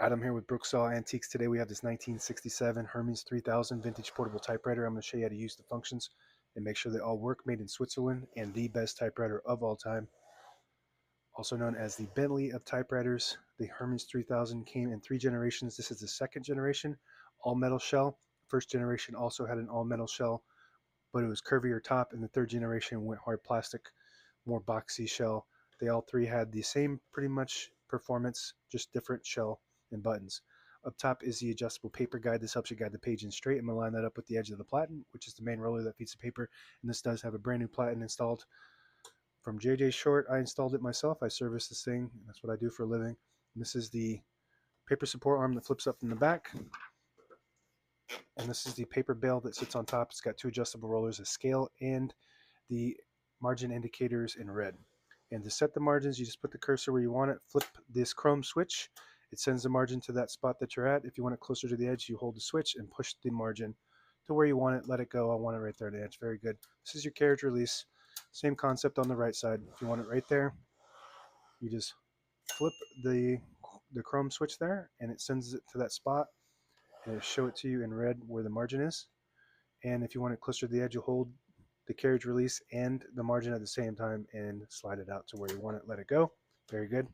Adam here with Brooksaw Antiques. Today we have this 1967 Hermes 3000 vintage portable typewriter. I'm going to show you how to use the functions and make sure they all work. Made in Switzerland and the best typewriter of all time. Also known as the Bentley of typewriters. The Hermes 3000 came in 3 generations. This is the 2nd generation, all metal shell. First generation also had an all metal shell, but it was curvier top. And the 3rd generation went hard plastic, more boxy shell. They all three had the same pretty much performance, just different shell and buttons. Up top is the adjustable paper guide. This helps you guide the page in straight. I'm going to line that up with the edge of the platen, which is the main roller that feeds the paper. And this does have a brand new platen installed from JJ Short. I installed it myself. I service this thing, and that's what I do for a living. And this is the paper support arm that flips up from the back. And this is the paper bale that sits on top. It's got 2 adjustable rollers, a scale, and the margin indicators in red. And to set the margins, you just put the cursor where you want it, flip this chrome switch. It sends the margin to that spot that you're at. If you want it closer to the edge, you hold the switch and push the margin to where you want it. Let it go. I want it right there on the edge. Very good. This is your carriage release. Same concept on the right side. If you want it right there, you just flip the chrome switch there, and it sends it to that spot, and it'll show it to you in red where the margin is. And if you want it closer to the edge, you hold the carriage release and the margin at the same time and slide it out to where you want it. Let it go. Very good.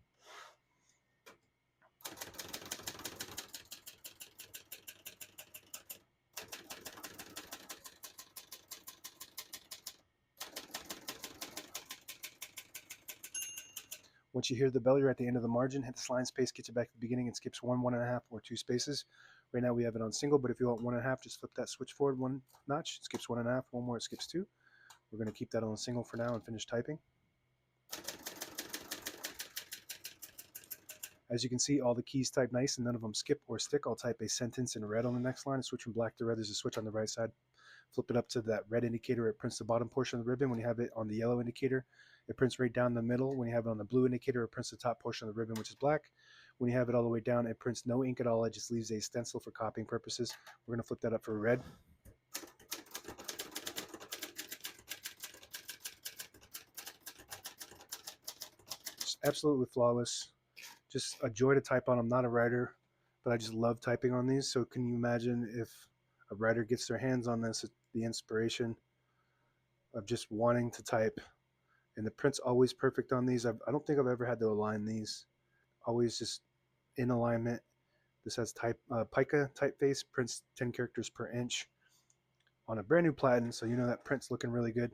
Once you hear the bell, you're at the end of the margin. Hit the slide space, get you back to the beginning, and skips 1, 1.5, or 2 spaces. Right now we have it on single, but if you want 1.5, just flip that switch forward 1 notch. It skips 1.5. 1 more, it skips 2. We're going to keep that on single for now and finish typing. As you can see, all the keys type nice and none of them skip or stick. I'll type a sentence in red on the next line and switch from black to red. There's a switch on the right side. Flip it up to that red indicator. It prints the bottom portion of the ribbon. When you have it on the yellow indicator, it prints right down the middle. When you have it on the blue indicator, it prints the top portion of the ribbon, which is black. When you have it all the way down, it prints no ink at all. It just leaves a stencil for copying purposes. We're going to flip that up for red. It's absolutely flawless. Just a joy to type on. I'm not a writer, but I just love typing on these. So can you imagine if a writer gets their hands on this, the inspiration of just wanting to type. And the print's always perfect on these. I don't think I've ever had to align these. Always just in alignment. This has pica typeface, prints 10 characters per inch on a brand new platen, so you know that print's looking really good.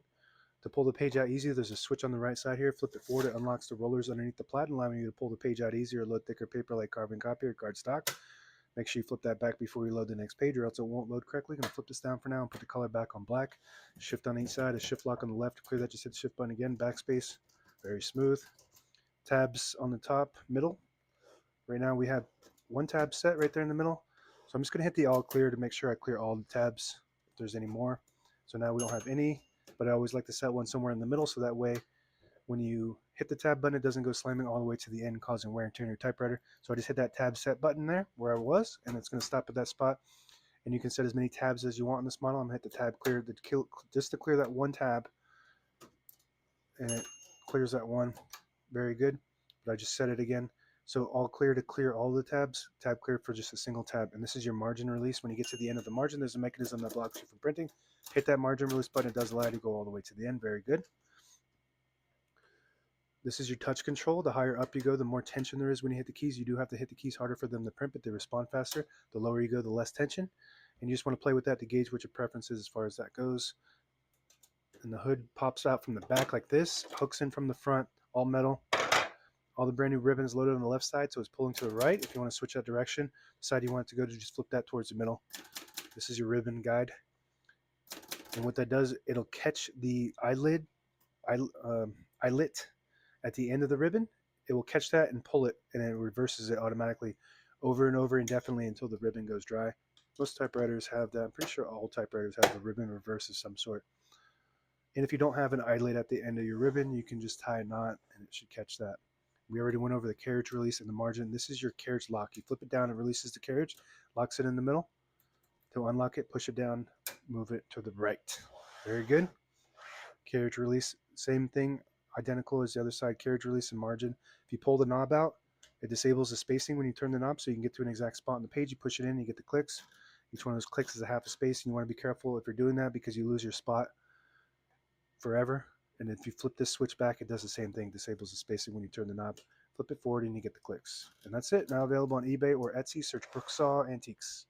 To pull the page out easy, there's a switch on the right side here. Flip it forward, it unlocks the rollers underneath the platen, allowing you to pull the page out easier, load thicker paper like carbon copy or cardstock. Make sure you flip that back before you load the next page, or else it won't load correctly. I'm going to flip this down for now and put the color back on black. Shift on each side, a shift lock on the left. To clear that, just hit the shift button again. Backspace, very smooth. Tabs on the top, middle. Right now we have 1 tab set right there in the middle. So I'm just going to hit the all clear to make sure I clear all the tabs if there's any more. So now we don't have any, but I always like to set one somewhere in the middle so that way when you hit the tab button, it doesn't go slamming all the way to the end, causing wear and tear on your typewriter. So I just hit that tab set button there where I was, and it's going to stop at that spot. And you can set as many tabs as you want in this model. I'm going to hit the tab clear just to clear that 1 tab, and it clears that one. Very good. But I just set it again. So all clear to clear all the tabs, tab clear for just a single tab. And this is your margin release. When you get to the end of the margin, there's a mechanism that blocks you from printing. Hit that margin release button. It does allow you to go all the way to the end. Very good. This is your touch control. The higher up you go, the more tension there is when you hit the keys. You do have to hit the keys harder for them to print, but they respond faster. The lower you go, the less tension. And you just want to play with that to gauge what your preference is as far as that goes. And the hood pops out from the back like this, hooks in from the front, all metal. All the brand new ribbon is loaded on the left side, so it's pulling to the right. If you want to switch that direction, the side you want it to go to, just flip that towards the middle. This is your ribbon guide. And what that does, it'll catch the eyelet at the end of the ribbon. It will catch that and pull it, and it reverses it automatically over and over indefinitely until the ribbon goes dry. Most typewriters have that. I'm pretty sure all typewriters have the ribbon reverse of some sort. And if you don't have an eyelet at the end of your ribbon, you can just tie a knot and it should catch that. We already went over the carriage release and the margin. This is your carriage lock. You flip it down, it releases the carriage, locks it in the middle. To unlock it, push it down, move it to the right. Very good. Carriage release, same thing, identical as the other side, carriage release and margin. If you pull the knob out, It disables the spacing when you turn the knob, so you can get to an exact spot on the page. You push it in, you get the clicks. Each one of those clicks is a half a space, and you want to be careful if you're doing that because you lose your spot forever. And if you flip this switch back, it does the same thing, disables the spacing when you turn the knob. Flip it forward and you get the clicks. And that's it. Now available on eBay or Etsy. Search Brooksaw Antiques.